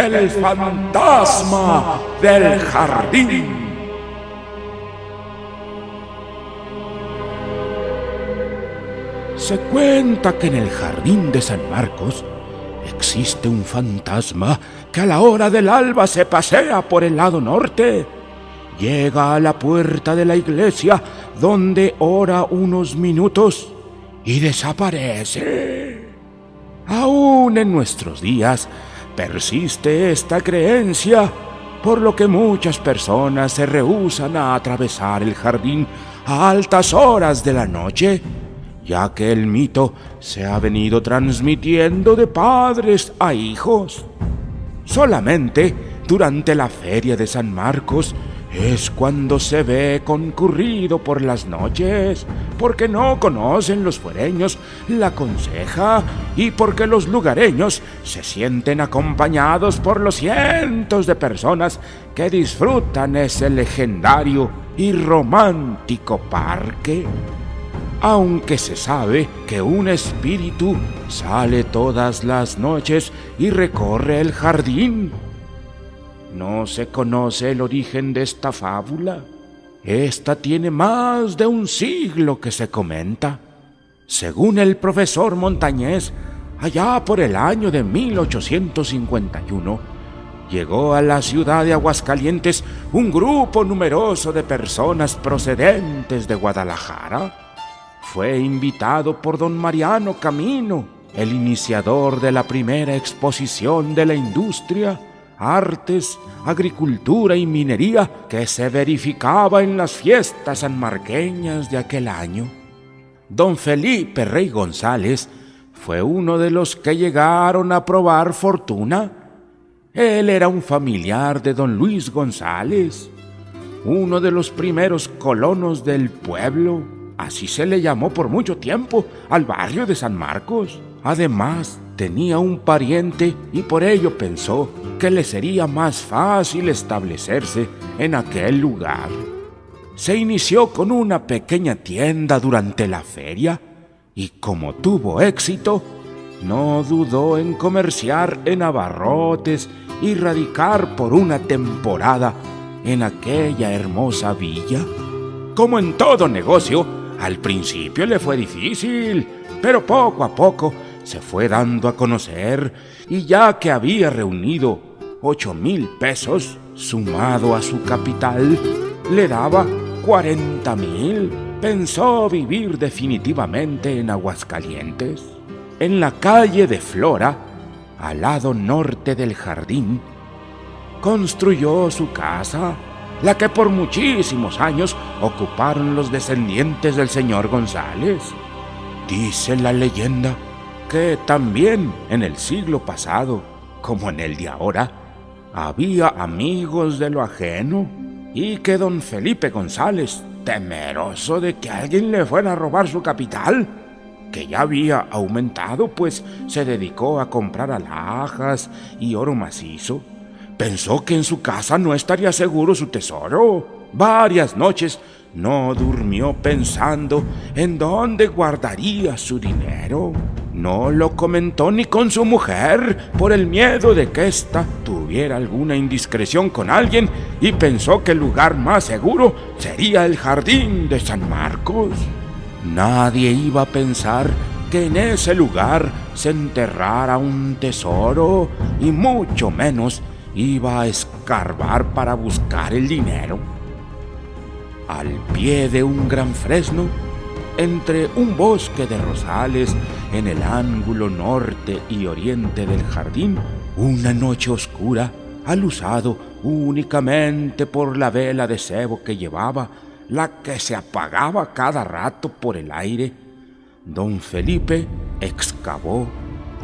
el fantasma del jardín. Se cuenta que en el jardín de San Marcos existe un fantasma que a la hora del alba se pasea por el lado norte. Llega a la puerta de la iglesia donde ora unos minutos y desaparece. Aún en nuestros días persiste esta creencia, por lo que muchas personas se rehúsan a atravesar el jardín a altas horas de la noche, ya que el mito se ha venido transmitiendo de padres a hijos. Solamente durante la feria de San Marcos es cuando se ve concurrido por las noches, porque no conocen los fuereños la conseja y porque los lugareños se sienten acompañados por los cientos de personas que disfrutan ese legendario y romántico parque. Aunque se sabe que un espíritu sale todas las noches y recorre el jardín, no se conoce el origen de esta fábula. Esta tiene más de un siglo que se comenta. Según el profesor Montañés, allá por el año de 1851, llegó a la ciudad de Aguascalientes un grupo numeroso de personas procedentes de Guadalajara. Fue invitado por don Mariano Camino, el iniciador de la primera exposición de la industria, artes, agricultura y minería que se verificaba en las fiestas sanmarqueñas de aquel año. Don Felipe Rey González fue uno de los que llegaron a probar fortuna. Él era un familiar de don Luis González, uno de los primeros colonos del pueblo. Así se le llamó por mucho tiempo al barrio de San Marcos. Además, tenía un pariente y por ello pensó que le sería más fácil establecerse en aquel lugar. Se inició con una pequeña tienda durante la feria y como tuvo éxito, no dudó en comerciar en abarrotes y radicar por una temporada en aquella hermosa villa. Como en todo negocio, al principio le fue difícil, pero poco a poco se fue dando a conocer y ya que había reunido 8,000 pesos, sumado a su capital, le daba 40,000. Pensó vivir definitivamente en Aguascalientes. En la calle de Flora, al lado norte del jardín, construyó su casa, la que por muchísimos años ocuparon los descendientes del señor González. Dice la leyenda que también en el siglo pasado, como en el de ahora, había amigos de lo ajeno y que don Felipe González, temeroso de que alguien le fuera a robar su capital, que ya había aumentado, pues se dedicó a comprar alhajas y oro macizo, pensó que en su casa no estaría seguro su tesoro. Varias noches no durmió pensando en dónde guardaría su dinero. No lo comentó ni con su mujer por el miedo de que ésta tuviera alguna indiscreción con alguien y pensó que el lugar más seguro sería el jardín de San Marcos. Nadie iba a pensar que en ese lugar se enterrara un tesoro y mucho menos iba a escarbar para buscar el dinero. Al pie de un gran fresno, entre un bosque de rosales en el ángulo norte y oriente del jardín, una noche oscura, alusado únicamente por la vela de cebo que llevaba, la que se apagaba cada rato por el aire, don Felipe excavó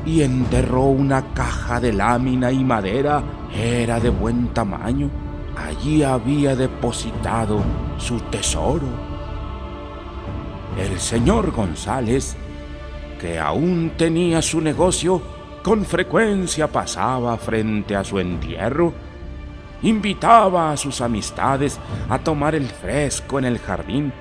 y enterró una caja de lámina y madera. Era de buen tamaño. Allí había depositado su tesoro. El señor González, que aún tenía su negocio, con frecuencia pasaba frente a su entierro, invitaba a sus amistades a tomar el fresco en el jardín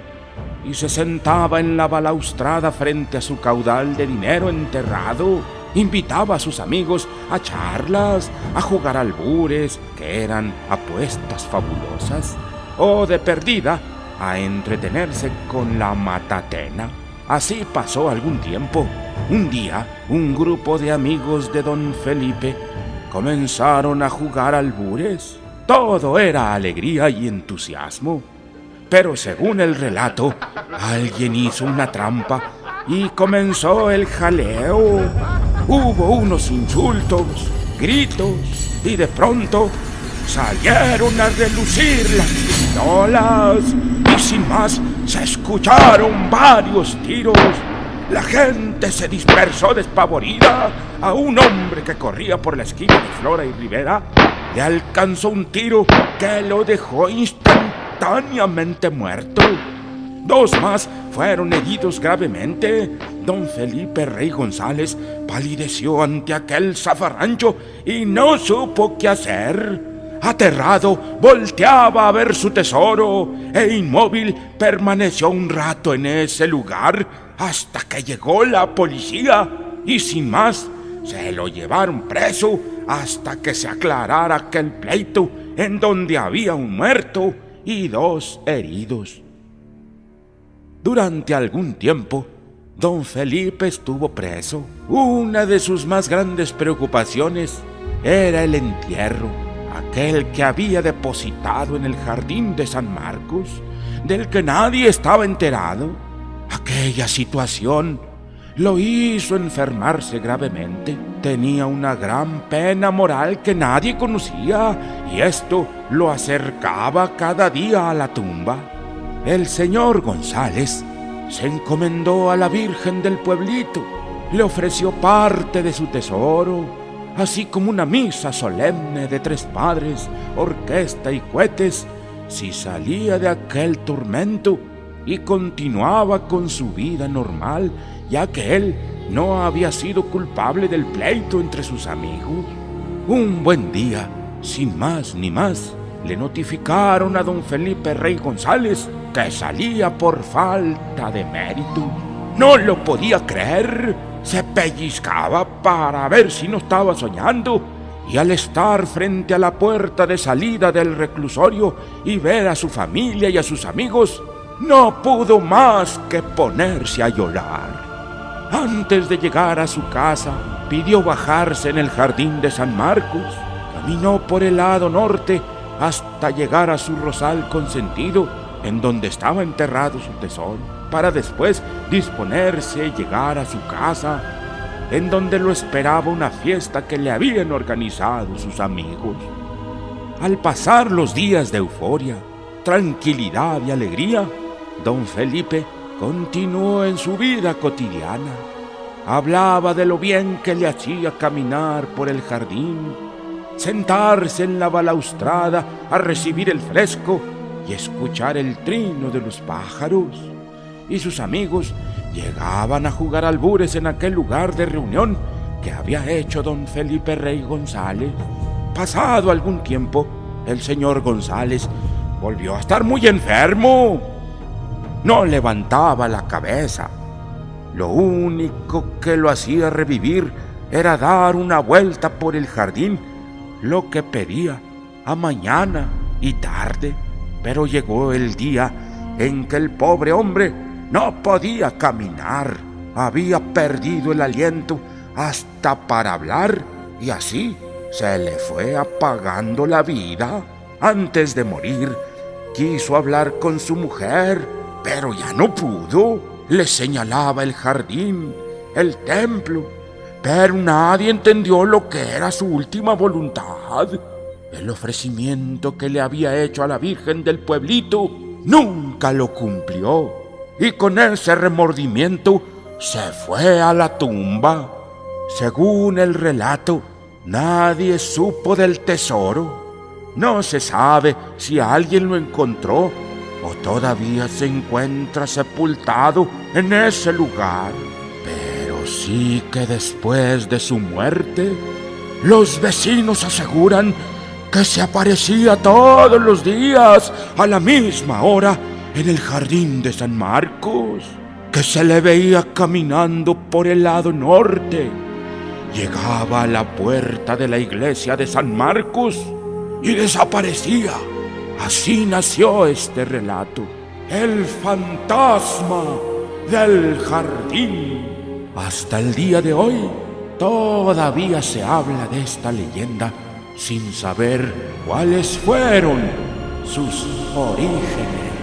y se sentaba en la balaustrada frente a su caudal de dinero enterrado. Invitaba a sus amigos a charlas, a jugar albures, que eran apuestas fabulosas, o de perdida, a entretenerse con la matatena. Así pasó algún tiempo. Un día, un grupo de amigos de don Felipe comenzaron a jugar albures. Todo era alegría y entusiasmo. Pero según el relato, alguien hizo una trampa y comenzó el jaleo. Hubo unos insultos, gritos y de pronto salieron a relucir las pistolas y sin más se escucharon varios tiros. La gente se dispersó despavorida. A un hombre que corría por la esquina de Flora y Rivera le alcanzó un tiro que lo dejó instantáneamente muerto. Dos más fueron heridos gravemente. Don Felipe Rey González palideció ante aquel zafarrancho y no supo qué hacer. Aterrado, volteaba a ver su tesoro e inmóvil permaneció un rato en ese lugar hasta que llegó la policía y sin más se lo llevaron preso hasta que se aclarara aquel pleito en donde había un muerto y dos heridos. Durante algún tiempo, don Felipe estuvo preso. Una de sus más grandes preocupaciones era el entierro, aquel que había depositado en el jardín de San Marcos, del que nadie estaba enterado. Aquella situación lo hizo enfermarse gravemente. Tenía una gran pena moral que nadie conocía y esto lo acercaba cada día a la tumba. El señor González se encomendó a la Virgen del pueblito, le ofreció parte de su tesoro, así como una misa solemne de 3 padres, orquesta y cohetes, si salía de aquel tormento y continuaba con su vida normal, ya que él no había sido culpable del pleito entre sus amigos. Un buen día, sin más ni más, le notificaron a don Felipe Rey González que salía por falta de mérito. No lo podía creer, se pellizcaba para ver si no estaba soñando, y al estar frente a la puerta de salida del reclusorio y ver a su familia y a sus amigos, no pudo más que ponerse a llorar. Antes de llegar a su casa, pidió bajarse en el jardín de San Marcos, caminó por el lado norte hasta llegar a su rosal consentido, en donde estaba enterrado su tesoro, para después disponerse a llegar a su casa, en donde lo esperaba una fiesta que le habían organizado sus amigos. Al pasar los días de euforia, tranquilidad y alegría, don Felipe continuó en su vida cotidiana. Hablaba de lo bien que le hacía caminar por el jardín, sentarse en la balaustrada a recibir el fresco y escuchar el trino de los pájaros. Y sus amigos llegaban a jugar albures en aquel lugar de reunión que había hecho don Felipe Rey González. Pasado algún tiempo, el señor González volvió a estar muy enfermo. No levantaba la cabeza. Lo único que lo hacía revivir era dar una vuelta por el jardín, lo que pedía a mañana y tarde. Pero llegó el día en que el pobre hombre no podía caminar, había perdido el aliento hasta para hablar y así se le fue apagando la vida. Antes de morir, quiso hablar con su mujer, pero ya no pudo. Le señalaba el jardín, el templo, pero nadie entendió lo que era su última voluntad. El ofrecimiento que le había hecho a la Virgen del pueblito nunca lo cumplió, y con ese remordimiento se fue a la tumba. Según el relato, nadie supo del tesoro. No se sabe si alguien lo encontró o todavía se encuentra sepultado en ese lugar. Pero sí que después de su muerte, los vecinos aseguran que se aparecía todos los días a la misma hora en el jardín de San Marcos, que se le veía caminando por el lado norte llegaba a la puerta de la iglesia de San Marcos y desaparecía. Así nació este relato, el fantasma del jardín. Hasta el día de hoy, todavía se habla de esta leyenda sin saber cuáles fueron sus orígenes.